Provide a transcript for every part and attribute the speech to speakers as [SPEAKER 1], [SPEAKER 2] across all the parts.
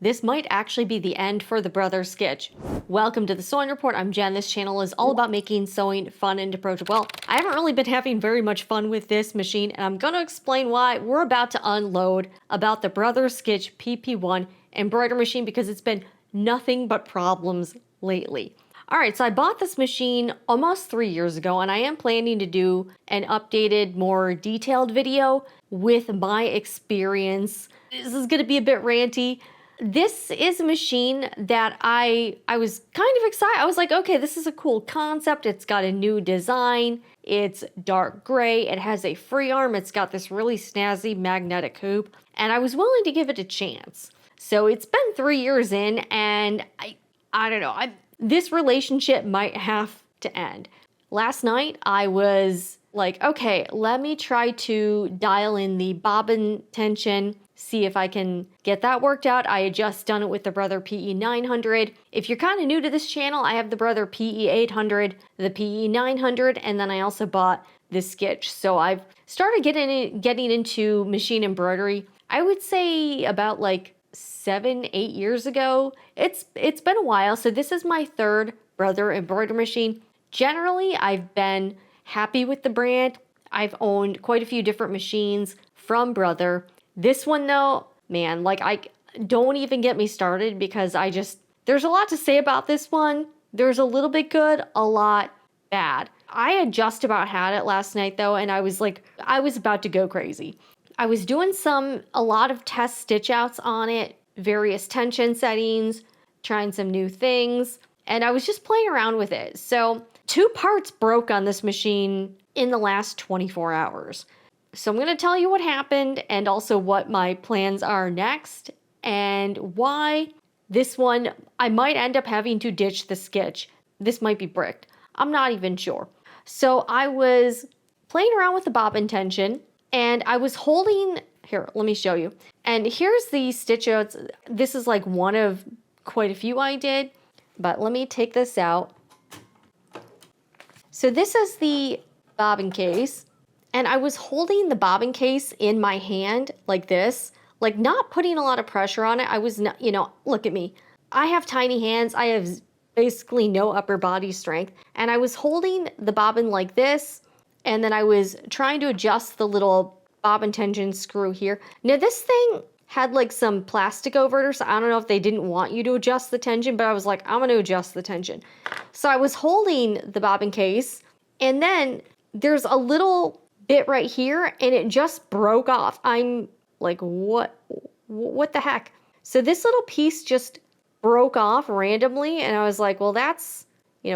[SPEAKER 1] this might actually be the end for the Brother Skitch. Welcome to the Sewing Report. I'm Jen. This channel is all about making sewing fun and approachable. Well, I haven't really been having very much fun with this machine, and I'm going to explain why. We're about to unload about the Brother Skitch PP1 embroidery machine because it's been nothing but problems lately. Alright, so I bought this machine almost 3 years ago, and I am planning to do an updated, more detailed video with my experience. This is going to be a bit ranty. This is a machine that I was kind of excited. I was like, okay, this is a cool concept. It's got a new design. It's dark gray. It has a free arm. It's got this really snazzy magnetic hoop, and I was willing to give it a chance. So it's been 3 years in, and I don't know. This relationship might have to end. Last night, I was like, okay, let me try to dial in the bobbin tension, see if I can get that worked out. I had just done it with the Brother PE900. If you're kind of new to this channel, I have the Brother PE800, the PE900, and then I also bought this Skitch. So I've started getting into machine embroidery, I would say about like 7-8 years ago. It's been a while. So this is my third Brother embroidery machine. Generally, I've been happy with the brand. I've owned quite a few different machines from Brother. This one though, man, like I don't even get me started because there's a lot to say about this one. There's a little bit good, a lot bad. I had just about had it last night though, and I was about to go crazy. I was doing a lot of test stitch outs on it, various tension settings, trying some new things, and I was just playing around with it. So 2 parts broke on this machine in the last 24 hours. So I'm going to tell you what happened and also what my plans are next and why this one, I might end up having to ditch the Skitch. This might be bricked. I'm not even sure. So I was playing around with the bobbin tension, and I was holding, here, let me show you. And here's the stitch outs. This is like one of quite a few I did, but let me take this out. So this is the bobbin case, and I was holding the bobbin case in my hand like this, like not putting a lot of pressure on it. I was not, look at me. I have tiny hands. I have basically no upper body strength, and I was holding the bobbin like this, and then I was trying to adjust the little bobbin tension screw here. Now this thing had like some plastic over it, so I don't know if they didn't want you to adjust the tension, but I was like, I'm going to adjust the tension. So I was holding the bobbin case, and then there's a little bit right here, and it just broke off. I'm like, what the heck? So this little piece just broke off randomly, and I was like, well, that's,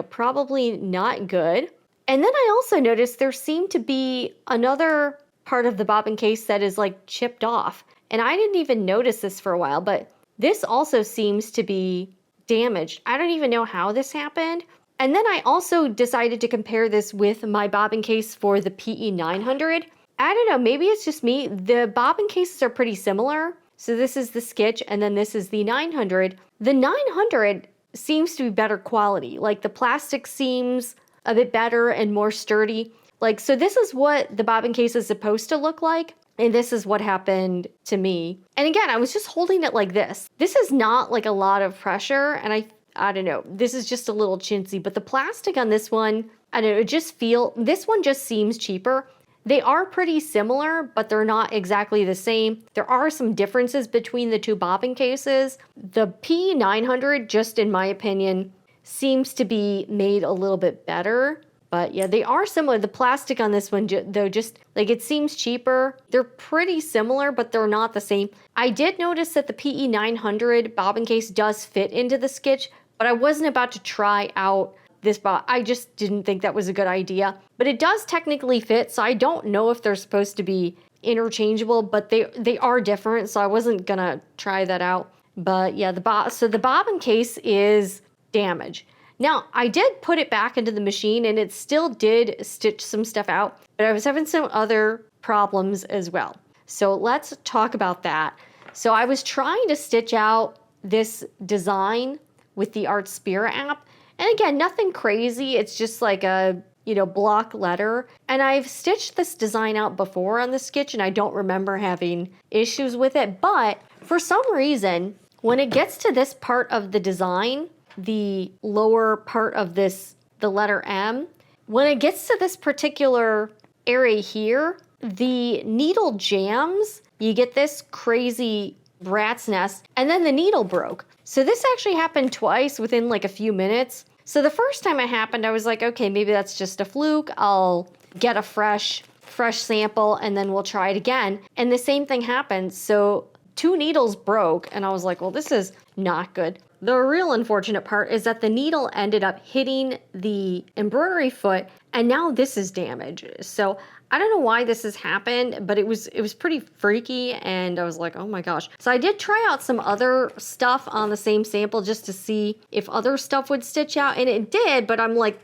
[SPEAKER 1] probably not good. And then I also noticed there seemed to be another part of the bobbin case that is like chipped off. And I didn't even notice this for a while, but this also seems to be damaged. I don't even know how this happened. And then I also decided to compare this with my bobbin case for the PE900. I don't know, maybe it's just me. The bobbin cases are pretty similar. So this is the Skitch, and then this is the 900. The 900 seems to be better quality. Like the plastic seems a bit better and more sturdy. Like, so this is what the bobbin case is supposed to look like, and this is what happened to me. And again, I was just holding it like this. This is not like a lot of pressure, and I don't know, this is just a little chintzy, but the plastic on this one, I don't know, this one just seems cheaper. They are pretty similar, but they're not exactly the same. There are some differences between the two bobbin cases. The P900, just in my opinion, seems to be made a little bit better. But yeah, they are similar. The plastic on this one, though, just like it seems cheaper. They're pretty similar, but they're not the same. I did notice that the PE900 bobbin case does fit into the Skitch, but I wasn't about to try out this bobbin. I just didn't think that was a good idea. But it does technically fit, so I don't know if they're supposed to be interchangeable, but they are different, so I wasn't gonna try that out. But yeah, so the bobbin case is damaged. Now, I did put it back into the machine, and it still did stitch some stuff out, but I was having some other problems as well. So let's talk about that. So I was trying to stitch out this design with the Art Spirit app, and again, nothing crazy. It's just like a block letter. And I've stitched this design out before on the Skitch, and I don't remember having issues with it. But for some reason, When it gets to this part of the design, the lower part of this, the letter M, when it gets to this particular area here, the needle jams, you get this crazy rat's nest, and then the needle broke. So this actually happened twice within like a few minutes. So the first time it happened, I was like, okay, maybe that's just a fluke. I'll get a fresh sample and then we'll try it again. And the same thing happened. So 2 needles broke and I was like, well, this is not good. The real unfortunate part is that the needle ended up hitting the embroidery foot and now this is damaged. So I don't know why this has happened, but it was pretty freaky and I was like, oh my gosh. So I did try out some other stuff on the same sample just to see if other stuff would stitch out, and it did, but I'm like,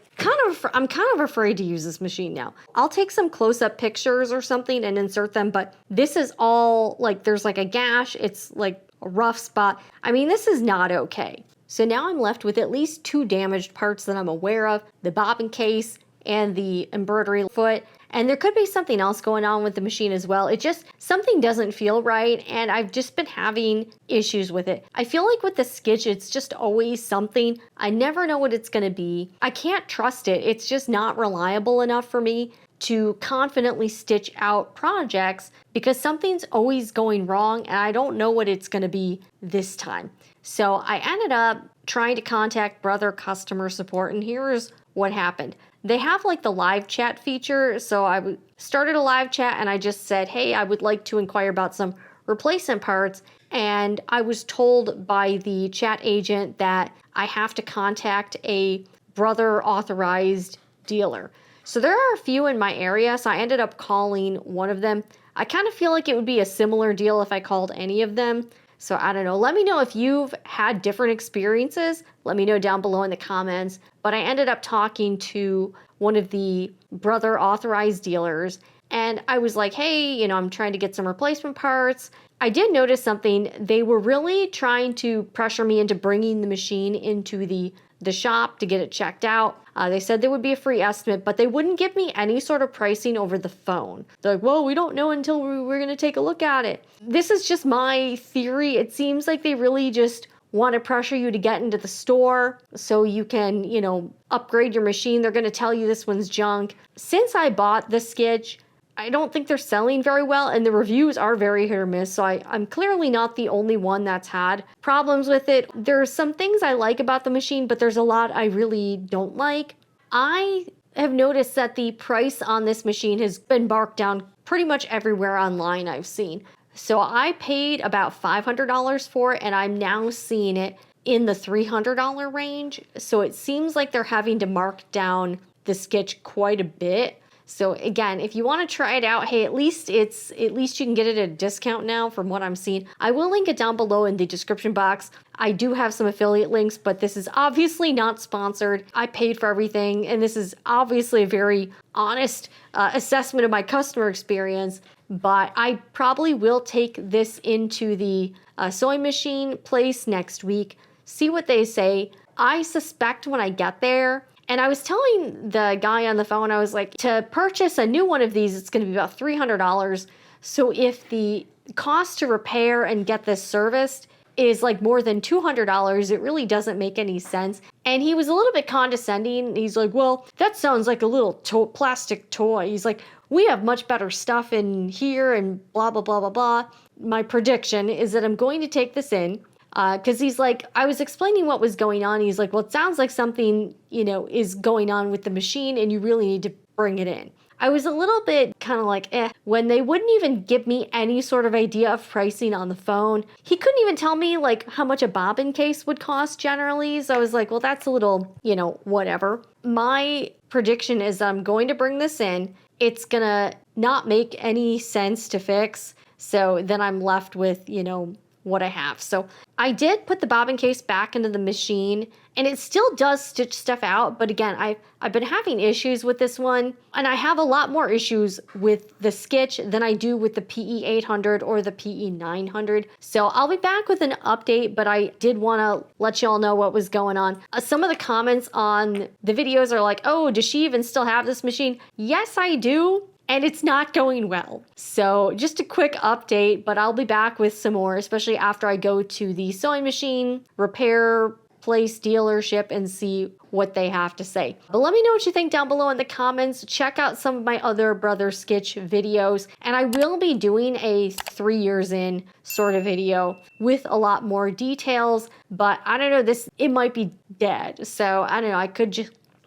[SPEAKER 1] I'm kind of afraid to use this machine now. I'll take some close-up pictures or something and insert them, but this is all like, there's like a gash, it's like a rough spot. I mean, this is not okay. So now I'm left with at least 2 damaged parts that I'm aware of, the bobbin case and the embroidery foot. And there could be something else going on with the machine as well. It just, something doesn't feel right, and I've just been having issues with it. I feel like with the Skitch, it's just always something. I never know what it's gonna be. I can't trust it. It's just not reliable enough for me to confidently stitch out projects because something's always going wrong and I don't know what it's gonna be this time. So I ended up trying to contact Brother customer support, and here's what happened. They have like the live chat feature, so I started a live chat and I just said, hey, I would like to inquire about some replacement parts, and I was told by the chat agent that I have to contact a Brother authorized dealer. So there are a few in my area, so I ended up calling one of them. I kind of feel like it would be a similar deal if I called any of them. So I don't know. Let me know if you've had different experiences. Let me know down below in the comments. But I ended up talking to one of the Brother authorized dealers, and I was like, hey, you know, I'm trying to get some replacement parts. I did notice something. They were really trying to pressure me into bringing the machine into the shop to get it checked out. They said there would be a free estimate, but they wouldn't give me any sort of pricing over the phone. They're like, well, we don't know until we're going to take a look at it. This is just my theory. It seems like they really just want to pressure you to get into the store so you can, you know, upgrade your machine. They're going to tell you this one's junk. Since I bought the Skitch, I don't think they're selling very well, and the reviews are very hit or miss, so I'm clearly not the only one that's had problems with it. There's some things I like about the machine, but there's a lot I really don't like. I have noticed that the price on this machine has been marked down pretty much everywhere online I've seen. So I paid about $500 for it, and I'm now seeing it in the $300 range. So it seems like they're having to mark down the Skitch quite a bit. So again, if you want to try it out, hey, at least you can get it at a discount now from what I'm seeing. I will link it down below in the description box. I do have some affiliate links, but this is obviously not sponsored. I paid for everything, and this is obviously a very honest assessment of my customer experience. But I probably will take this into the sewing machine place next week, see what they say. I suspect when I get there, and I was telling the guy on the phone, I was like, to purchase a new one of these, it's going to be about $300. So if the cost to repair and get this serviced is like more than $200, it really doesn't make any sense. And he was a little bit condescending. He's like, well, that sounds like a little plastic toy. He's like, we have much better stuff in here and blah, blah, blah, blah, blah. My prediction is that I'm going to take this in. Because he's like, I was explaining what was going on. He's like, well, it sounds like something, you know, is going on with the machine and you really need to bring it in. I was a little bit kind of like, when they wouldn't even give me any sort of idea of pricing on the phone. He couldn't even tell me like how much a bobbin case would cost generally. So I was like, well, that's a little, you know, whatever. My prediction is that I'm going to bring this in. It's gonna not make any sense to fix. So then I'm left with, you know, what I have. So I did put the bobbin case back into the machine, and it still does stitch stuff out. But again, I've been having issues with this one, and I have a lot more issues with the Skitch than I do with the PE800 or the PE900. So I'll be back with an update, but I did want to let y'all know what was going on. Some of the comments on the videos are like, oh, does she even still have this machine? Yes, I do. and it's not going well. So just a quick update, but I'll be back with some more, especially after I go to the sewing machine repair place dealership and see what they have to say. But let me know what you think down below in the comments. Check out some of my other Brother Skitch videos, and I will be doing a 3 years in sort of video with a lot more details, but I don't know, it might be dead. So I don't know, I could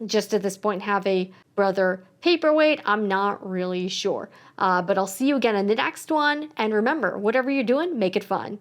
[SPEAKER 1] just at this point have a Brother paperweight. I'm not really sure. But I'll see you again in the next one. And remember, whatever you're doing, make it fun.